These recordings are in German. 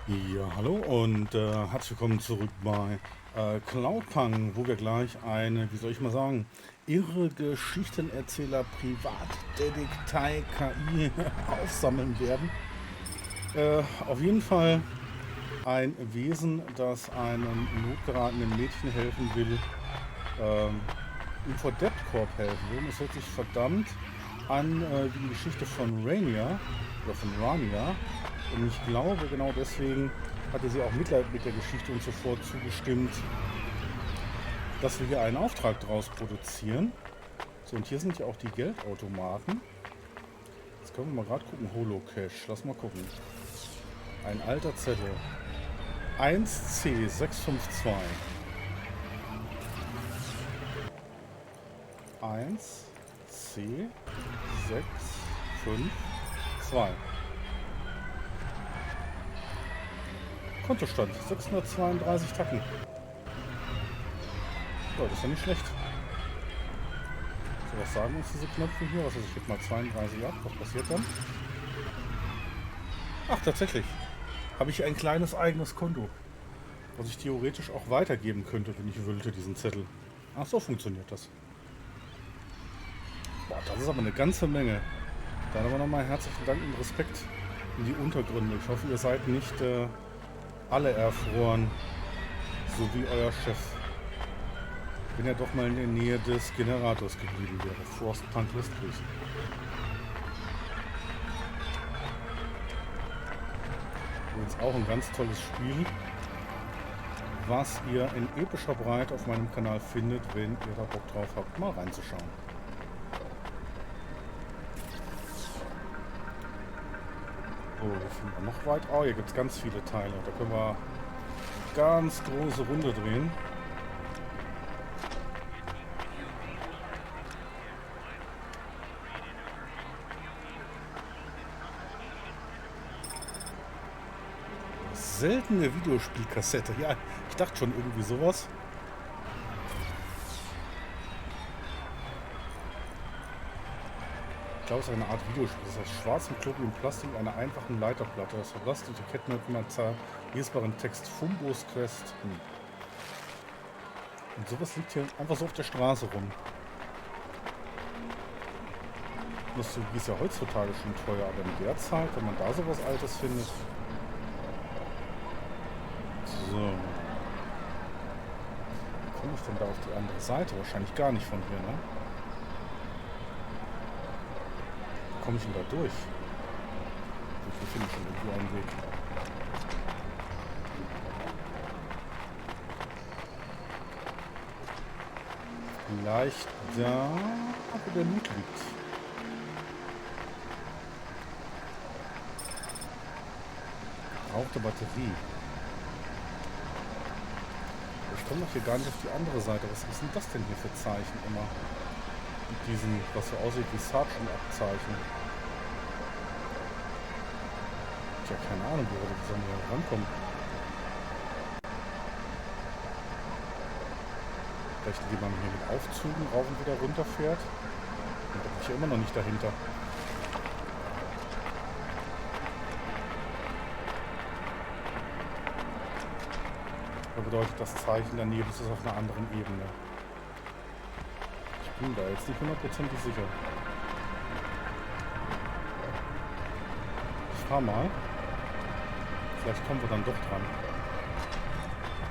Ja, hallo und herzlich willkommen zurück bei Cloudpunk, wo wir gleich eine, wie soll ich mal sagen, irre Geschichtenerzähler Privatdetektei KI aufsammeln werden. Auf jeden Fall ein Wesen, das einem notgeratenen Mädchen helfen will, ihm vor Debtcorp helfen will. Und es hört sich verdammt an wie die Geschichte von Rainier oder von Rania. Und ich glaube, genau deswegen hatte sie auch Mitleid mit der Geschichte und sofort zugestimmt, dass wir hier einen Auftrag draus produzieren. So, und hier sind ja auch die Geldautomaten. Jetzt können wir mal gerade gucken. Holo-Cash. Lass mal gucken. Ein alter Zettel. 1C652. 1C652. Kontostand 632 Tacken. Ja, das ist ja nicht schlecht. So, was sagen uns diese Knöpfe hier? Also ich gebe mal 32 ab. Was passiert dann? Ach, tatsächlich. Habe ich ein kleines eigenes Konto, was ich theoretisch auch weitergeben könnte, wenn ich wollte, diesen Zettel. Ach, so funktioniert das. Boah, das ist aber eine ganze Menge. Dann aber nochmal herzlichen Dank und Respekt in die Untergründe. Ich hoffe, ihr seid nicht alle erfroren, so wie euer Chef. Wenn er doch mal in der Nähe des Generators geblieben wäre. Frostpunk lässt grüßen. Übrigens auch ein ganz tolles Spiel, was ihr in epischer Breite auf meinem Kanal findet, wenn ihr da Bock drauf habt, mal reinzuschauen. Oh, hier finden wir noch weit. Oh, hier gibt es ganz viele Teile. Da können wir ganz große Runde drehen. Seltene Videospielkassette. Ja, ich dachte schon irgendwie sowas. Ich glaube, es ist eine Art Videospiel. Das heißt schwarz mit Klobi und Plastik, einer einfachen Leiterplatte. Das verblasste Etikett mit einer lesbaren Text. Fumbos Quest. Und sowas liegt hier einfach so auf der Straße rum. Das ist ja heutzutage schon teuer, aber in der Zeit, wenn man da sowas Altes findet. So. Wie komme ich denn da auf die andere Seite? Wahrscheinlich gar nicht von hier, ne? Wie komme ich denn da durch? Hier finde ich schon irgendwie einen Weg. Vielleicht da, wo der Loot liegt. Gebrauchte Batterie. Ich komme doch hier gar nicht auf die andere Seite. Was sind das denn hier für Zeichen immer? Mit diesen, was so aussieht wie Sergeant-Abzeichen. Ich habe keine Ahnung, wie wir da hier rankommen. Vielleicht indem man hier mit Aufzügen rauf und wieder runter fährt. Und da bin ich ja immer noch nicht dahinter. Da bedeutet das Zeichen daneben, ist es auf einer anderen Ebene. Ich bin da jetzt nicht hundertprozentig sicher. Ich fahr mal. Vielleicht kommen wir dann doch dran.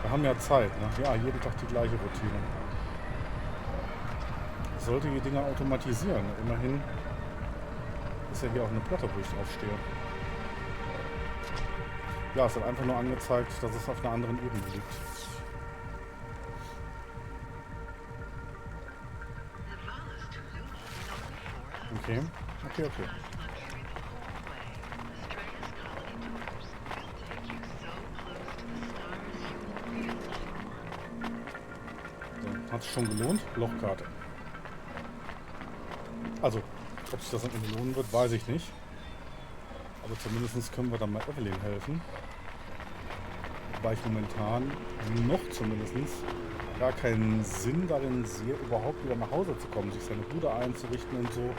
Wir haben ja Zeit, ne? Ja, jeden Tag die gleiche Routine. Ich sollte die Dinger automatisieren. Immerhin ist ja hier auch eine Platte, wo ich drauf stehe. Ja, es hat einfach nur angezeigt, dass es auf einer anderen Ebene liegt. Okay, okay. So, hat es schon gelohnt? Lochkarte. Also, ob sich das am Ende lohnen wird, weiß ich nicht. Aber zumindest können wir dann mal Evelyn helfen. Wobei ich momentan noch zumindest gar keinen Sinn darin sehe, überhaupt wieder nach Hause zu kommen, sich seine Bude einzurichten und so.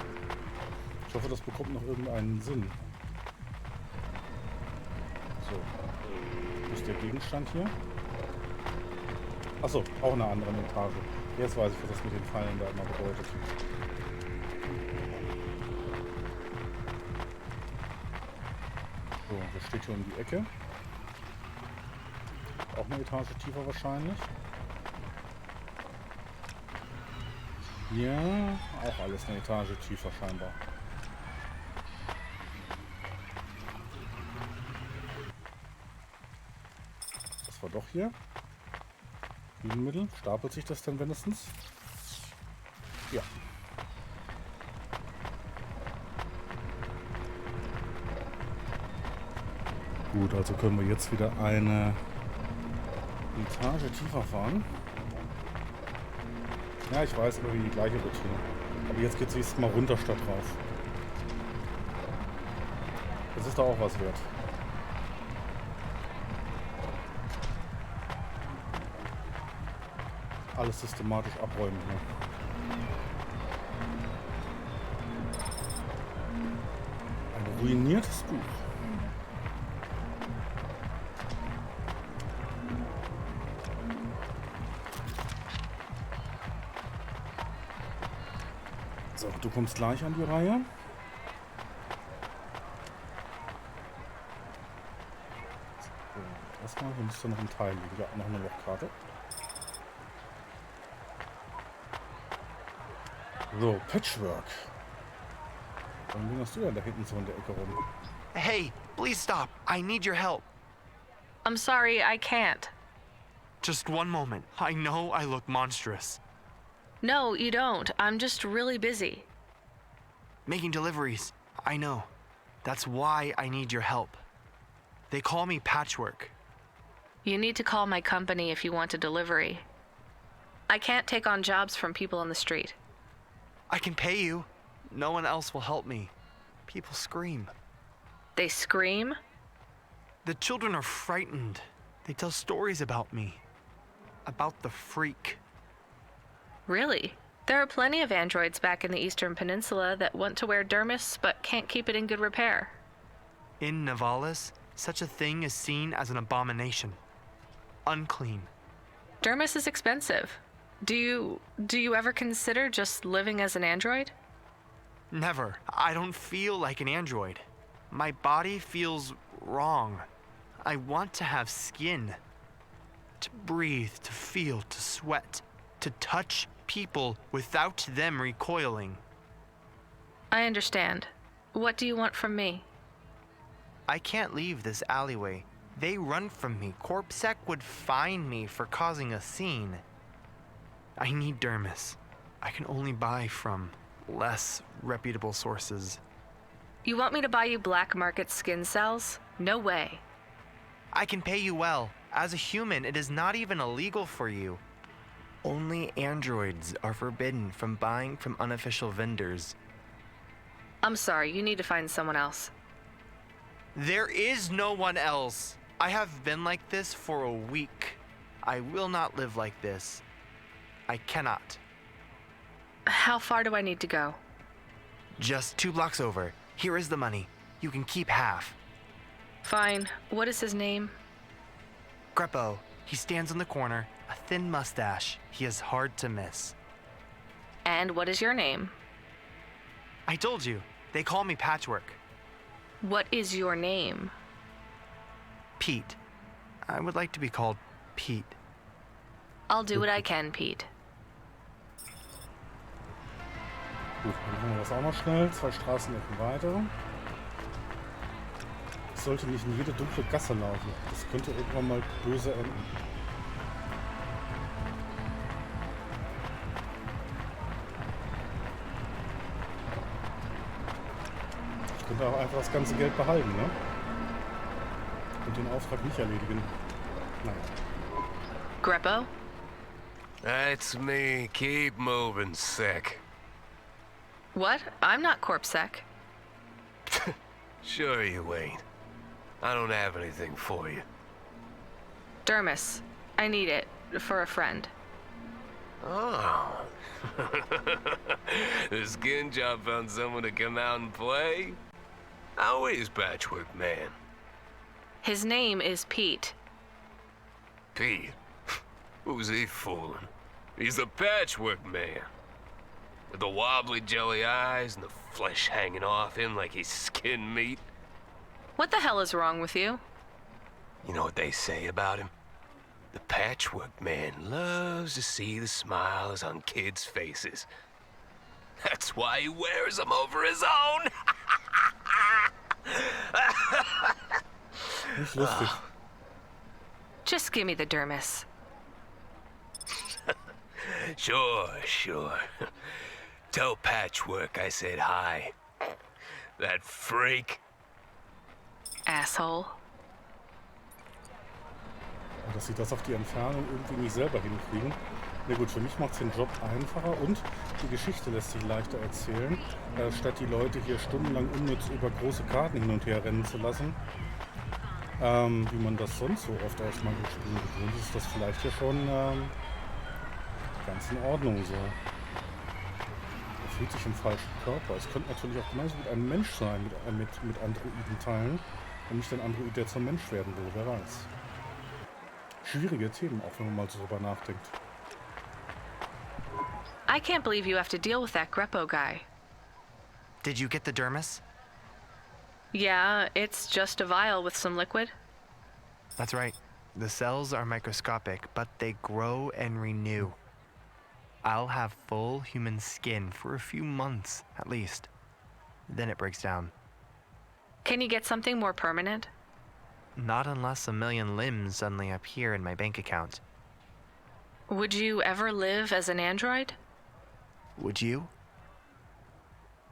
Ich hoffe, das bekommt noch irgendeinen Sinn. So, Wo ist der Gegenstand hier? Achso, auch in einer anderen Etage. Jetzt weiß ich, was das mit den Pfeilen da immer bedeutet. So, das steht hier um die Ecke. Auch eine Etage tiefer wahrscheinlich. Ja, auch alles eine Etage tiefer scheinbar. Das war doch hier. Kühlmittel. Stapelt sich das denn wenigstens? Ja. Gut, also können wir jetzt wieder eine Etage tiefer fahren. Ja, ich weiß, immer wie die gleiche Routine. Aber jetzt geht es mal runter statt rauf. Das ist doch auch was wert. Alles systematisch abräumen hier. Ein ruiniertes Buch. So, du kommst gleich an die Reihe. So, erstmal, hier müsste noch ein Teil liegen. Ja, noch eine Lochkarte. So, Patchwork. Warum lingerst du denn da hinten so in der Ecke rum? Hey, please stop. I need your help. I'm sorry, I can't. Just one moment. I know I look monstrous. No, you don't. I'm just really busy. Making deliveries. I know. That's why I need your help. They call me Patchwork. You need to call my company if you want a delivery. I can't take on jobs from people on the street. I can pay you. No one else will help me. People scream. They scream? The children are frightened. They tell stories about me. About the freak. Really? There are plenty of androids back in the Eastern Peninsula that want to wear dermis but can't keep it in good repair. In Nivalis, such a thing is seen as an abomination. Unclean. Dermis is expensive. Do you ever consider just living as an android? Never. I don't feel like an android. My body feels wrong. I want to have skin. To breathe, to feel, to sweat, to touch people without them recoiling. I understand. What do you want from me? I can't leave this alleyway. They run from me. Corpsec would fine me for causing a scene. I need dermis. I can only buy from less reputable sources. You want me to buy you black market skin cells? No way. I can pay you well. As a human, it is not even illegal for you. Only androids are forbidden from buying from unofficial vendors. I'm sorry, you need to find someone else. There is no one else. I have been like this for a week. I will not live like this. I cannot. How far do I need to go? Just 2 blocks over. Here is the money. You can keep half. Fine. What is his name? Greppo. He stands on the corner, a thin mustache. He is hard to miss. And what is your name? I told you. They call me Patchwork. What is your name? Pete. I would like to be called Pete. I'll do what I can, Pete. Gut, dann machen wir das auch noch schnell. 2 Straßenecken weiter. Ich sollte nicht in jede dunkle Gasse laufen. Das könnte irgendwann mal böse enden. Ich könnte auch einfach das ganze Geld behalten, ne? Und den Auftrag nicht erledigen. Naja. Greppo? That's me. Keep moving, sick. What? I'm not Corpsec. Sure you ain't. I don't have anything for you. Dermis. I need it. For a friend. Oh. The skin job found someone to come out and play? How is Patchwork Man? His name is Pete. Pete? Who's he fooling? He's the patchwork man. With the wobbly jelly eyes and the flesh hanging off him like he's skin meat. What the hell is wrong with you? You know what they say about him? The patchwork man loves to see the smiles on kids' faces. That's why he wears them over his own. Nicht lustig. Just give me the dermis. Sure. Tell Patchwork I said hi. That freak. Asshole. Dass sie das auf die Entfernung irgendwie nicht selber hinkriegen. Na gut, für mich macht es den Job einfacher und die Geschichte lässt sich leichter erzählen, statt die Leute hier stundenlang unnütz über große Karten hin und her rennen zu lassen. Wie man das sonst so oft aus manchen Spielen gewohnt ist, das vielleicht ja schon ganz in Ordnung so. Er fühlt sich im falschen Körper. Es könnte natürlich auch genauso gut ein Mensch sein mit Androidenteilen und nicht ein Android, der zum Mensch werden will, wer weiß. Schwierige Themen, auch wenn man mal so drüber nachdenkt. I can't believe you have to deal with that Greppo guy. Did you get the dermis? Yeah, it's just a vial with some liquid. That's right. The cells are microscopic, but they grow and renew. I'll have full human skin for a few months, at least. Then it breaks down. Can you get something more permanent? Not unless a million limbs suddenly appear in my bank account. Would you ever live as an android? Would you?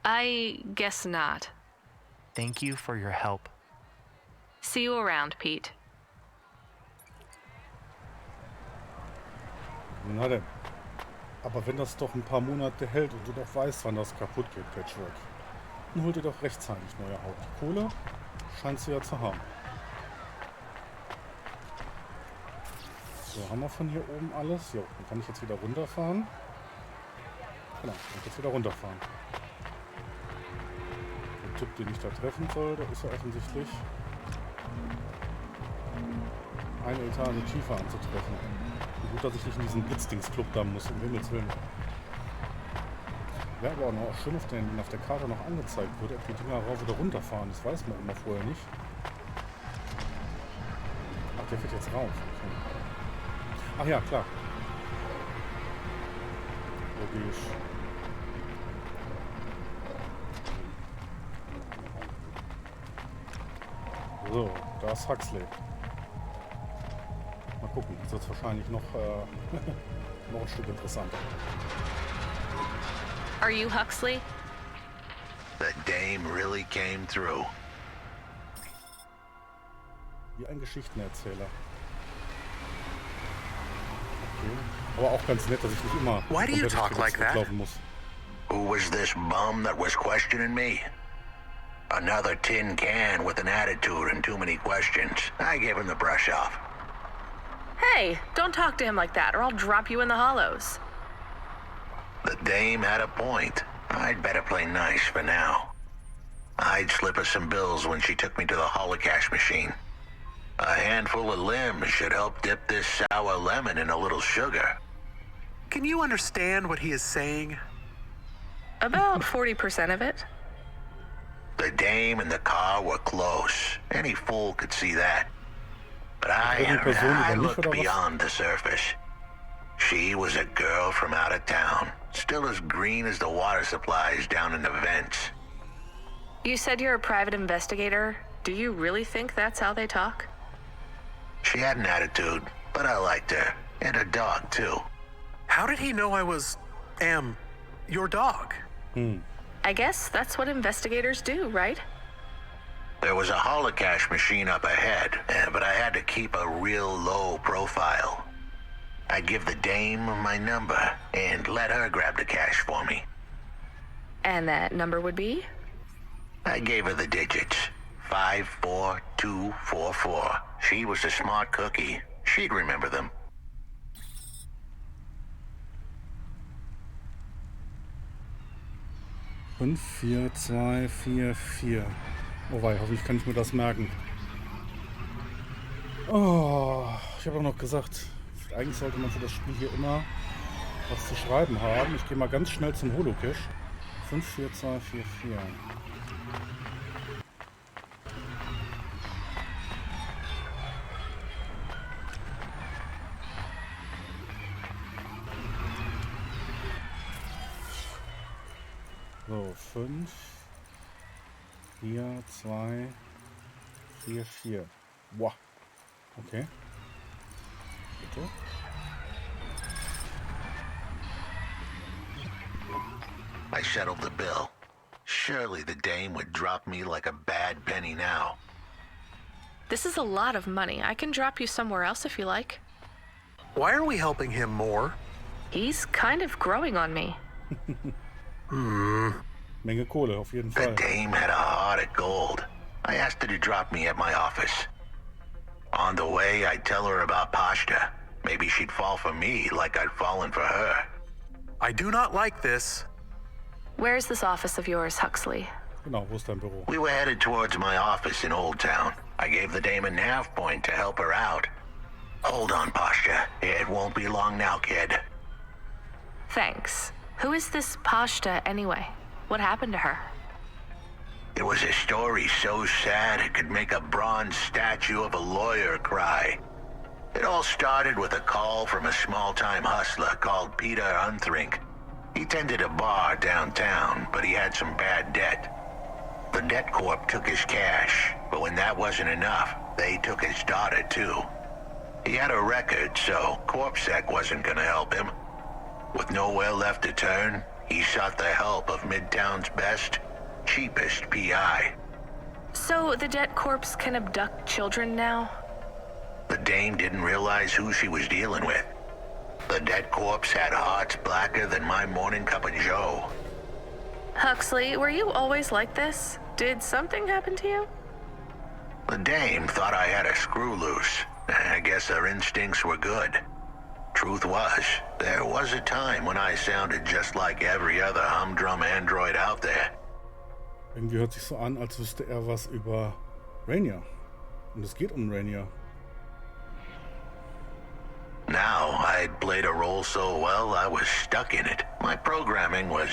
I guess not. Thank you for your help. See you around, Pete. Na denn. Aber wenn das doch ein paar Monate hält und du doch weißt, wann das kaputt geht, Patchwork, dann hol dir doch rechtzeitig neue Haut. Die Kohle scheinst du ja zu haben. So, haben wir von hier oben alles? Jo, dann kann ich jetzt wieder runterfahren. Genau, kann ich jetzt wieder runterfahren. Der Typ, den ich da treffen soll, der ist ja offensichtlich eine Etage tiefer anzutreffen. Gut, dass ich nicht in diesen Blitzdingsclub da muss, um Himmels Willen. Wäre aber auch noch schön, wenn auf der Karte noch angezeigt wird, ob die Dinger rauf oder runterfahren. Das weiß man immer vorher nicht. Ach, der fährt jetzt rauf. Okay. Ach ja, klar. Logisch. So, da ist Huxley. Mal gucken, jetzt wird es wahrscheinlich noch, noch ein Stück interessanter. Are you Huxley? The dame really came through. Wie ein Geschichtenerzähler. Okay. Aber auch ganz nett, dass ich nicht immer Why do you talk like that? laufen muss. Who was this bum that was questioning me? Another tin can with an attitude and too many questions. I gave him the brush off. Hey, don't talk to him like that or I'll drop you in the hollows. The dame had a point. I'd better play nice for now. I'd slip her some bills when she took me to the holocash machine. A handful of limbs should help dip this sour lemon in a little sugar. Can you understand what he is saying? About 40% of it. The dame and the car were close. Any fool could see that. But I looked beyond the surface. She was a girl from out of town, still as green as the water supplies down in the vents. You said you're a private investigator. Do you really think that's how they talk? She had an attitude, but I liked her. And her dog, too. How did he know I was, your dog? I guess that's what investigators do, right? There was a holocash machine up ahead, but I had to keep a real low profile. I'd give the dame my number and let her grab the cash for me. And that number would be? I gave her the digits. 54244. She was a smart cookie. She'd remember them. Fünf, 4, 2, 4, 4. Oh wei, hoffentlich kann ich mir das merken. Oh, ich habe auch noch gesagt, eigentlich sollte man für das Spiel hier immer was zu schreiben haben. Ich gehe mal ganz schnell zum Holocache. 54244. So, 5, 4, 2, 4, 4. Wow. Okay. Bitte. I settled the bill. Surely the dame would drop me like a bad penny now. This is a lot of money. I can drop you somewhere else if you like. Why are we helping him more? He's kind of growing on me. Menge Kohle, auf jeden The Fall. dame had a heart of gold. I asked her to drop me at my office. On the way, I'd tell her about Pashta. Maybe she'd fall for me like I'd fallen for her. I do not like this. Where's this office of yours, Huxley? Genau, wo ist dein Büro? We were headed towards my office in Old Town. I gave the dame a nav point to help her out. Hold on, Pashta. It won't be long now, kid. Thanks. Who is this Pashta anyway? What happened to her? It was a story so sad it could make a bronze statue of a lawyer cry. It all started with a call from a small-time hustler called Peter Unthrink. He tended a bar downtown, but he had some bad debt. The debt corp took his cash, but when that wasn't enough, they took his daughter too. He had a record, so CorpSec wasn't gonna help him. With nowhere left to turn, he sought the help of Midtown's best, cheapest PI. So the debt corpse can abduct children now? The dame didn't realize who she was dealing with. The debt corpse had hearts blacker than my morning cup of joe. Huxley, were you always like this? Did something happen to you? The dame thought I had a screw loose. I guess her instincts were good. Truth was, there was a time when I sounded just like every other humdrum android out there. Irgendwie hört sich so an, als wüsste er was über Rainier. Und es geht um Rainier. Now, I'd played a role so well I was stuck in it. My programming was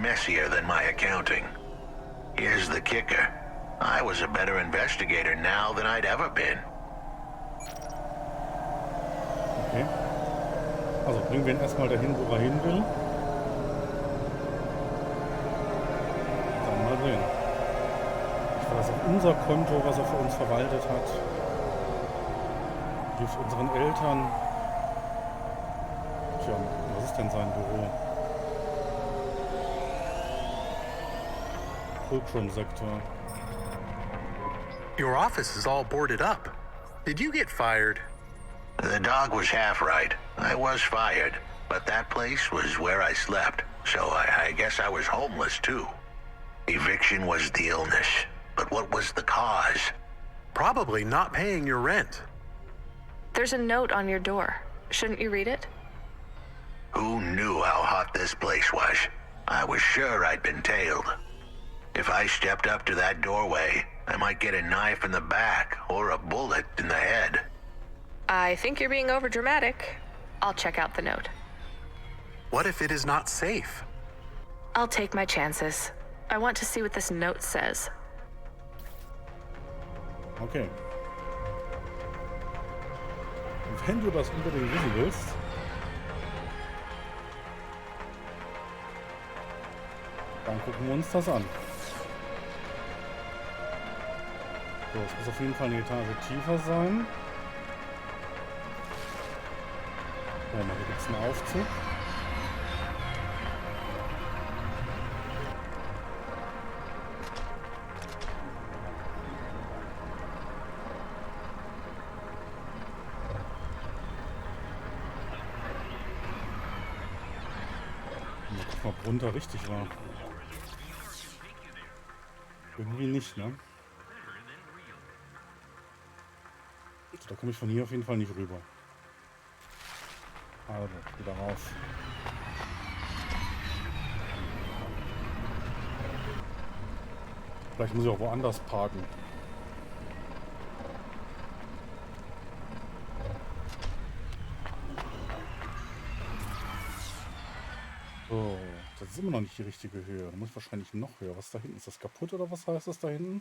messier than my accounting. Here's the kicker. I was a better investigator now than I'd ever been. Okay. Also bringen wir ihn erstmal dahin, wo er hin will. Dann mal sehen. Ich weiß auf unser Konto, was er für uns verwaltet hat. Hilft unseren Eltern. Tja, was ist denn sein Büro? Fulcrum-Sektor. Your office is all boarded up. Did you get fired? The dog was half right. I was fired, but that place was where I slept, so I guess I was homeless too. Eviction was the illness, but what was the cause? Probably not paying your rent. There's a note on your door. Shouldn't you read it? Who knew how hot this place was? I was sure I'd been tailed. If I stepped up to that doorway, I might get a knife in the back or a bullet in the head. I think you're being overdramatic. I'll check out the note. What if it is not safe? I'll take my chances. I want to see what this note says. Okay. Und wenn du das unbedingt wissen willst, dann gucken wir uns das an. So, es muss auf jeden Fall eine Etage tiefer sein. Oh, mal, hier gibt es einen Aufzug. Mal gucken, ob runter richtig war. Irgendwie nicht, ne? Da komme ich von hier auf jeden Fall nicht rüber. Also, wieder rauf. Vielleicht muss ich auch woanders parken. Das ist immer noch nicht die richtige Höhe. Da muss ich wahrscheinlich noch höher. Was da hinten? Ist das kaputt oder was heißt das da hinten?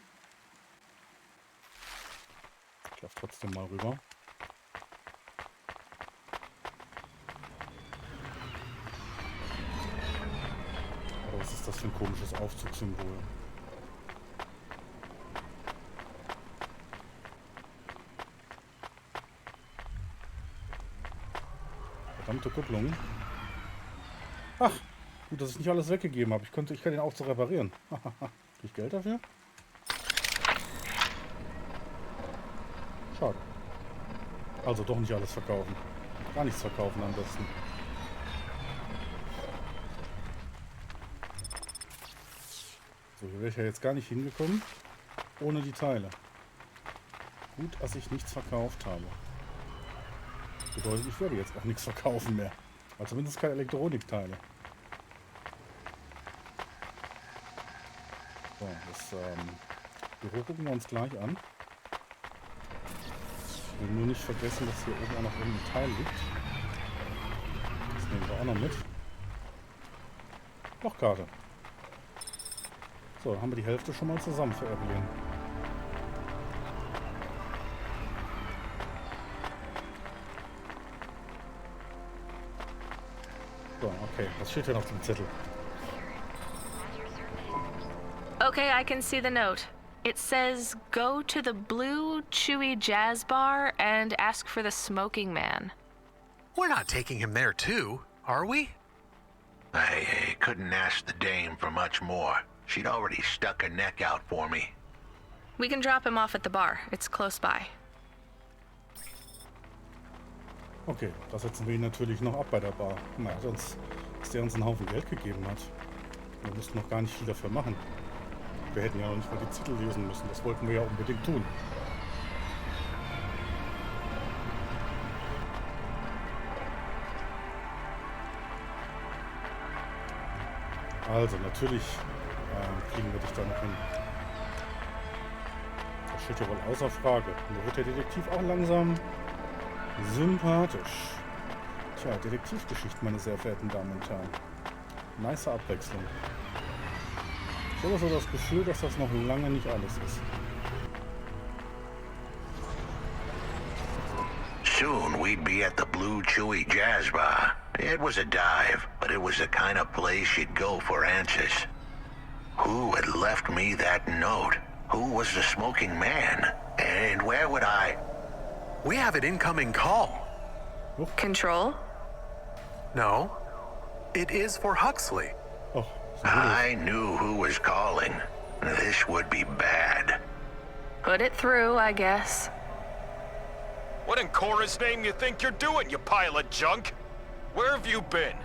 Ich laufe trotzdem mal rüber. Aber was ist das für ein komisches Aufzugssymbol? Verdammte Kupplung. Ach, gut, dass ich nicht alles weggegeben habe. Ich kann den auch so reparieren. Krieg ich Geld dafür? Schade. Also doch nicht alles verkaufen. Gar nichts verkaufen am besten. So, hier wäre ich ja jetzt gar nicht hingekommen. Ohne die Teile. Gut, dass ich nichts verkauft habe. Bedeutet, ich werde jetzt auch nichts verkaufen mehr. Also zumindest keine Elektronikteile. So, das Büro gucken wir uns gleich an. Ich will nur nicht vergessen, dass hier oben auch noch irgendein Teil liegt. Das nehmen wir auch noch mit. Lochkarte. So, dann haben wir die Hälfte schon mal zusammen für Evelyn. So, okay. Was steht hier noch zum Zettel? Okay, I can see the note. It says, go to the Blue Chewy Jazz Bar and ask for the smoking man. We're not taking him there too, are we? I couldn't ask the dame for much more. She'd already stuck her neck out for me. We can drop him off at the bar. It's close by. Okay, da setzen wir ihn natürlich noch ab bei der Bar. Na, sonst, dass der uns einen Haufen Geld gegeben hat. Wir mussten noch gar nicht viel dafür machen. Wir hätten ja noch nicht mal die Zettel lesen müssen. Das wollten wir ja unbedingt tun. Also, natürlich kriegen wir dich da noch hin. Das steht ja wohl außer Frage. Und da wird der Detektiv auch langsam sympathisch. Tja, Detektivgeschichten, meine sehr verehrten Damen und Herren. Nice Abwechslung. Ich habe so das Gefühl, dass das noch lange nicht alles ist. Soon we'd be at the Blue Chewy Jazz Bar. It was a dive, but it was the kind of place you'd go for answers. Who had left me that note? Who was the smoking man? And where would I... We have an incoming call. Control? No. It is for Huxley. Oh, I knew who was calling. This would be bad. Put it through, I guess. What in Cora's name you think you're doing, you pile of junk? Where have you been?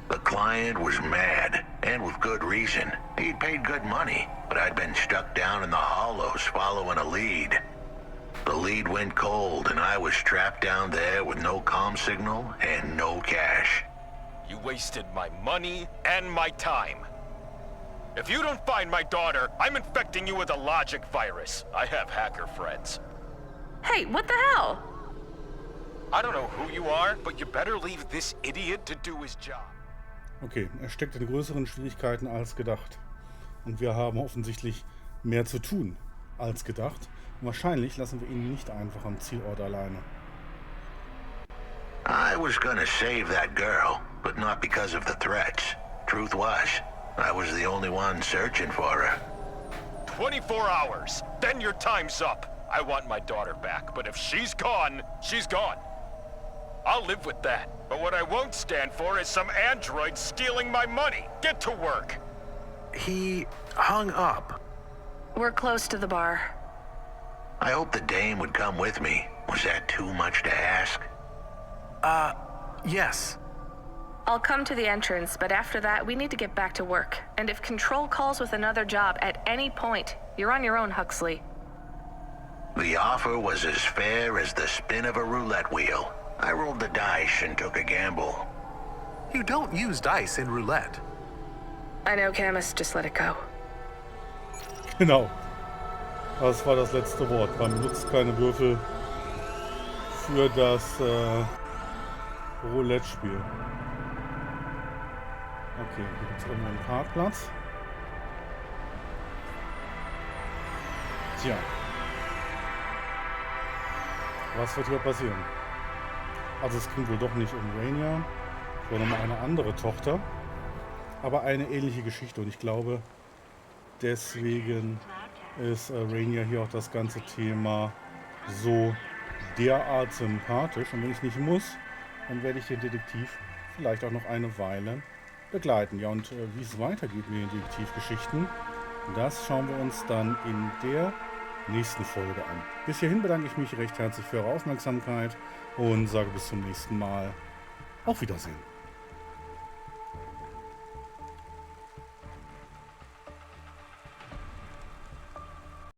The client was mad, and with good reason. He'd paid good money, but I'd been stuck down in the hollows following a lead. The lead went cold, and I was trapped down there with no comm signal and no cash. You wasted my money and my time. If you don't find my daughter, I'm infecting you with a logic virus. I have hacker friends. Hey, what the hell? I don't know who you are, but you better leave this idiot to do his job. okay, er steckt in größeren Schwierigkeiten als gedacht. Und wir haben offensichtlich mehr zu tun als gedacht. Und wahrscheinlich lassen wir ihn nicht einfach am Zielort alleine. I was gonna save that girl, but not because of the threats. Truth was, I was the only one searching for her. 24 hours, then your time's up. I want my daughter back, but if she's gone, she's gone. I'll live with that. But what I won't stand for is some android stealing my money. Get to work. He hung up. We're close to the bar. I hoped the dame would come with me. Was that too much to ask? Yes. I'll come to the entrance, but after that, we need to get back to work. And if Control calls with another job at any point, you're on your own, Huxley. The offer was as fair as the spin of a roulette wheel. I rolled the dice and took a gamble. You don't use dice in roulette. I know, Camus, just let it go. Genau. Das war das letzte Wort. Man benutzt keine Würfel für das Roulette-Spiel. Okay, hier gibt es irgendwo einen Parkplatz. Tja. Was wird hier passieren? Also es ging wohl doch nicht um Rainier, sondern um eine andere Tochter. Aber eine ähnliche Geschichte. Und ich glaube, deswegen ist Rainier hier auch das ganze Thema so derart sympathisch. Und wenn ich nicht muss, dann werde ich den Detektiv vielleicht auch noch eine Weile begleiten. Ja, und wie es weitergeht mit den Detektivgeschichten, das schauen wir uns dann in der nächsten Folge an. Bis hierhin bedanke ich mich recht herzlich für eure Aufmerksamkeit und sage bis zum nächsten Mal. Auf Wiedersehen.